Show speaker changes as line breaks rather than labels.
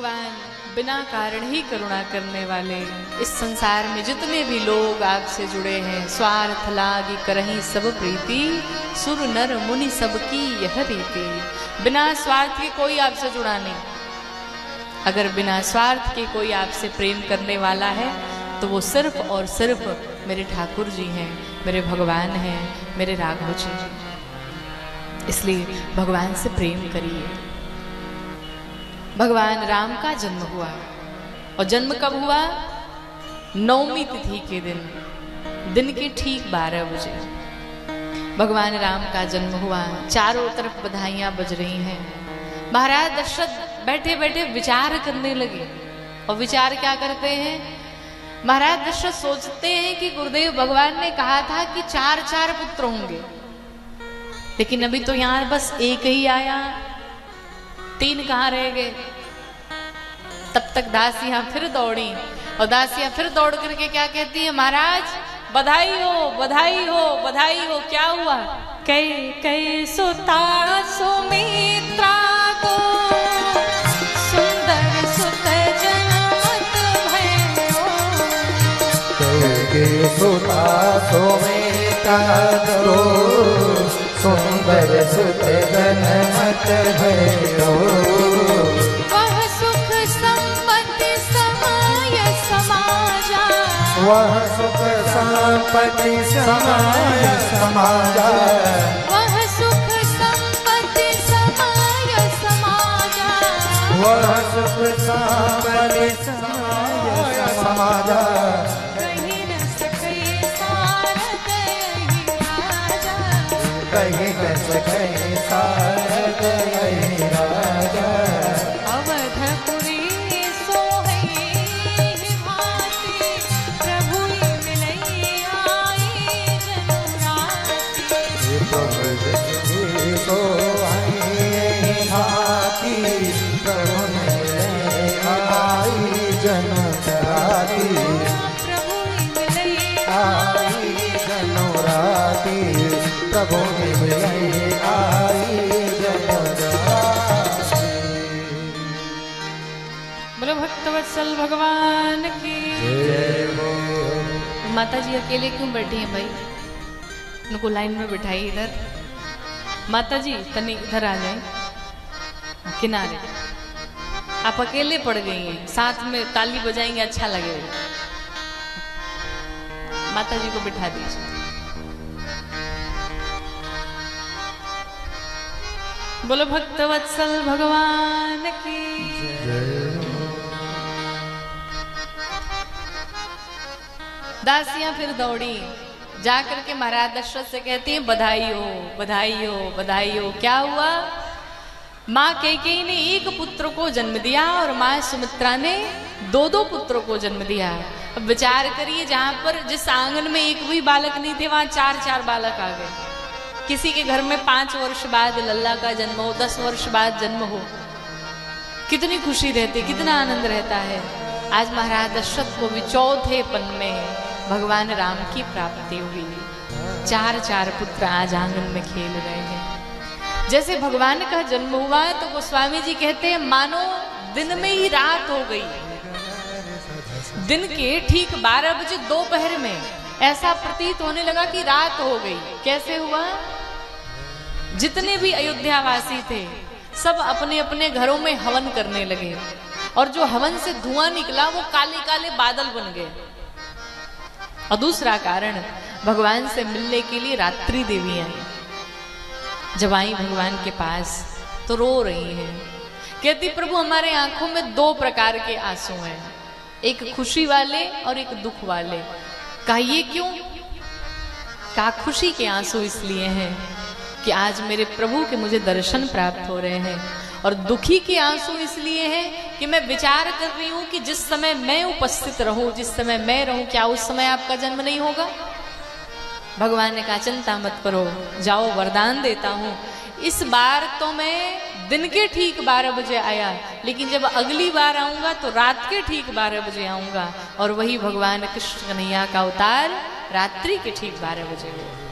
भगवान बिना कारण ही करुणा करने वाले, इस संसार में जितने भी लोग आपसे जुड़े हैं, स्वार्थ लागी करहीं सब प्रीति, सुर नर मुनि सबकी यह रीति। बिना स्वार्थ के कोई आपसे जुड़ा नहीं। अगर बिना स्वार्थ के कोई आपसे प्रेम करने वाला है तो वो सिर्फ और सिर्फ मेरे ठाकुर जी हैं, मेरे भगवान हैं, मेरे राघव जी। इसलिए भगवान से प्रेम करिए। भगवान राम का जन्म हुआ, और जन्म कब हुआ? नवमी तिथि के दिन के ठीक 12 बजे भगवान राम का जन्म हुआ। चारों तरफ बधाइयां बज रही हैं। महाराज दशरथ बैठे बैठे विचार करने लगे। और विचार क्या करते हैं? महाराज दशरथ सोचते हैं कि गुरुदेव भगवान ने कहा था कि 4 पुत्र होंगे, लेकिन अभी तो यहां बस एक ही आया, 3 कहाँ रह गए? तब तक दासियां फिर दौड़ी, और दासियां फिर दौड़ करके क्या कहती है? महाराज बधाई हो, बधाई हो, बधाई हो। क्या हुआ? कई सुता सुमित्रा को सुंदर सुत जनमत भयो।
कई सुता सुमित्रा को सुंदर सुत जनमत भयो।
वह सुख संपत्ति समाय समाजा,
वह सुख संपत्ति समाय समाजा।
वह सुख संपत्ति समाय समाजा।
वह सुख संपत्ति समाय समाजा।
कहीं न सके सारद यही राजा।
कहीं न सके सारद यही राजा।
अवधपुरी सोहई भांति, प्रभु मिलई आई जनुराति।
प्रभु सो आई भांति, प्रभु मिले आई जनुराति।
प्रभु मिलई
आई जनुराति, प्रभु मिले आई जनुराति।
बोलो भक्तवत्सल भगवान की। माता जी अकेले क्यों बैठी हैं भाई? उनको लाइन में बिठाइए इधर। माता जी तनी इधर आ जाए किनारे। आप अकेले पड़ गई हैं, साथ में ताली बजाएंगे अच्छा लगेगा। माता जी को बिठा दीजिए। बोलो भक्तवत्सल भगवान की। दासियां फिर दौड़ी, जाकर के महाराज दशरथ से कहती हैं बधाई हो, बधाई हो, बधाई हो। क्या हुआ? माँ कैकेयी ने 1 पुत्र को जन्म दिया और माँ सुमित्रा ने 2 पुत्रों को जन्म दिया। अब विचार करिए, जहां पर जिस आंगन में एक भी बालक नहीं थे वहां 4 बालक आ गए। किसी के घर में 5 वर्ष बाद लल्ला का जन्म हो, 10 वर्ष बाद जन्म हो, कितनी खुशी रहती, कितना आनंद रहता है। आज महाराज दशरथ को भी 4थेपन में भगवान राम की प्राप्ति हुई। 4 पुत्र आज आंगन में खेल रहे हैं। जैसे भगवान का जन्म हुआ तो गोस्वामी जी कहते हैं मानो दिन में ही रात हो गई। दिन के ठीक 12 बजे दोपहर में ऐसा प्रतीत होने लगा कि रात हो गई। कैसे हुआ? जितने भी अयोध्यावासी थे सब अपने अपने घरों में हवन करने लगे, और जो हवन से धुआं निकला वो काले काले बादल बन गए। और दूसरा कारण, भगवान से मिलने के लिए रात्रि देवी आई। जब आई भगवान के पास तो रो रही हैं, कहती प्रभु हमारे आंखों में 2 प्रकार के आंसू हैं, एक खुशी वाले और एक दुख वाले। कहा ये क्यों? कहा खुशी के आंसू इसलिए हैं कि आज मेरे प्रभु के मुझे दर्शन प्राप्त हो रहे हैं, और दुखी के आंसू इसलिए हैं कि मैं विचार कर रही हूं कि जिस समय मैं उपस्थित रहूं, जिस समय मैं रहूं, क्या उस समय आपका जन्म नहीं होगा? भगवान ने कहा चिंता मत करो, जाओ वरदान देता हूं। इस बार तो मैं दिन के ठीक 12 बजे आया, लेकिन जब अगली बार आऊंगा तो रात के ठीक 12 बजे आऊंगा। और वही भगवान कृष्ण कन्हैया का अवतार रात्रि के ठीक 12 बजे हुआ।